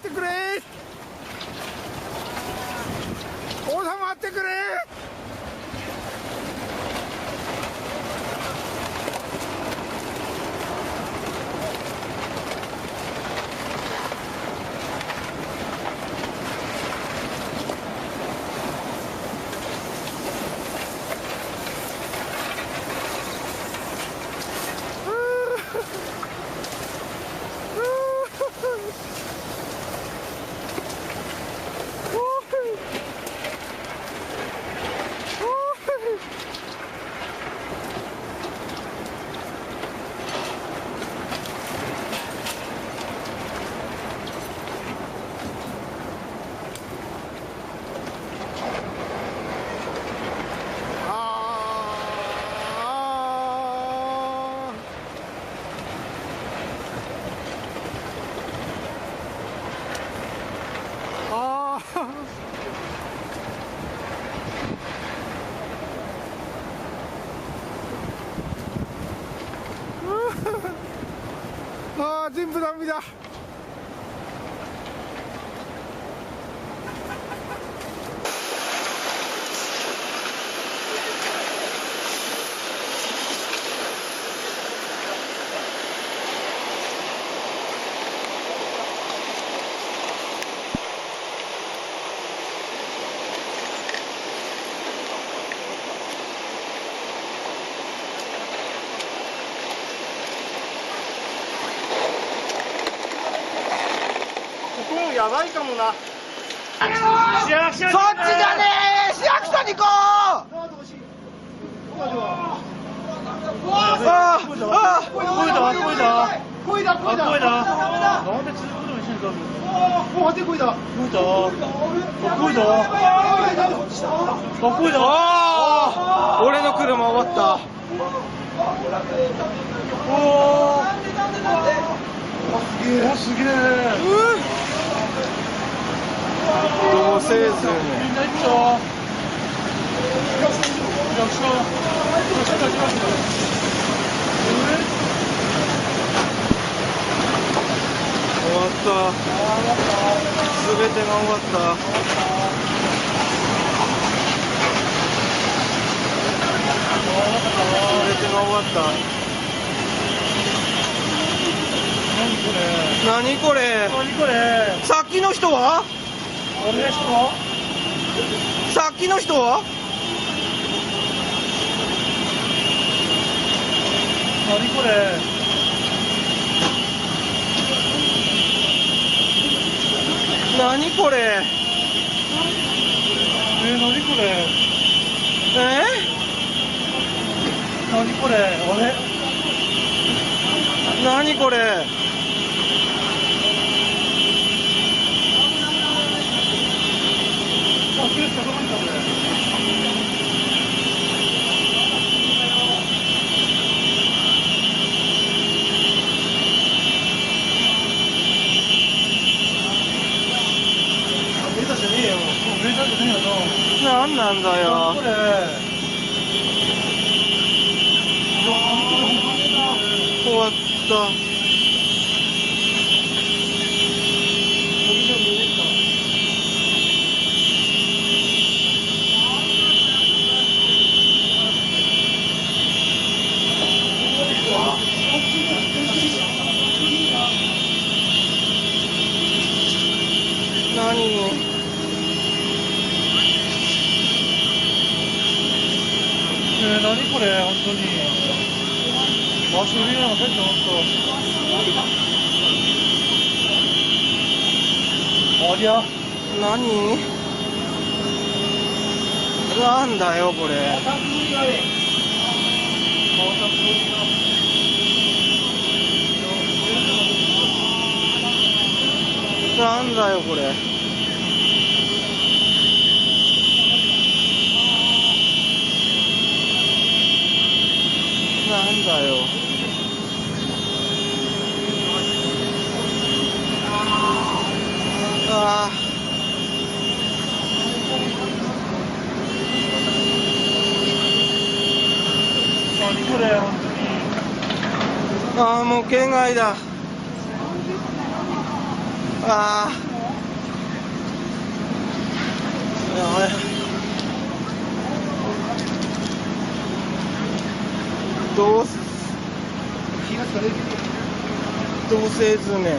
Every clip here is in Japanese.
ってくれ。収まってくれ。ああ、全部ダメだ。やばいかもな。市役所そっちじゃねえ。市役所に行こう。なんで続くの一緒に出すの。待って、こいだ。俺の車終わった。すげえ。どうせずみんな行くぞ。終わった。すべてが終わった。すべてが終わった。何これ。さっきの人は？さっきの人は？何これ。何これ。何これ。何これ。あれ。何これ。なんなんだよ。終わった。何？何これ、本当に。場所見るのが入ってますか。ありゃ。何？なんだよ、これ。なんだよ、これ。なんだよ。ああ。何これ、本当に。ああ、もう県外だ。ああ。どうせずね。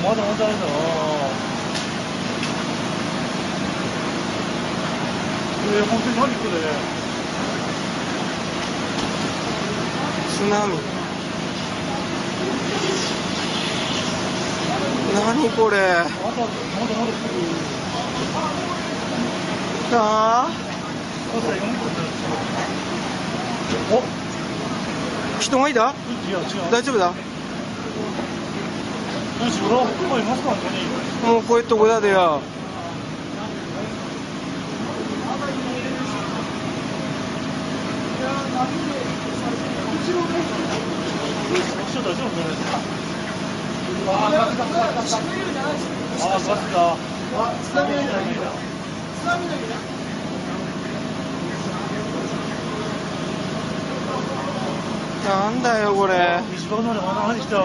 まだまだあれだな。本当に何これ。津波。何これ。まだ来る。ああ。お、人がいた？いや違う。大丈夫だ？もし裏もいますかね。もうこういうとこだでよ。大丈夫ね。ああ、ガスだ。あ、津波の家だ。津波の家だ。なんだよこれ。一番乗りまだ入ってきた。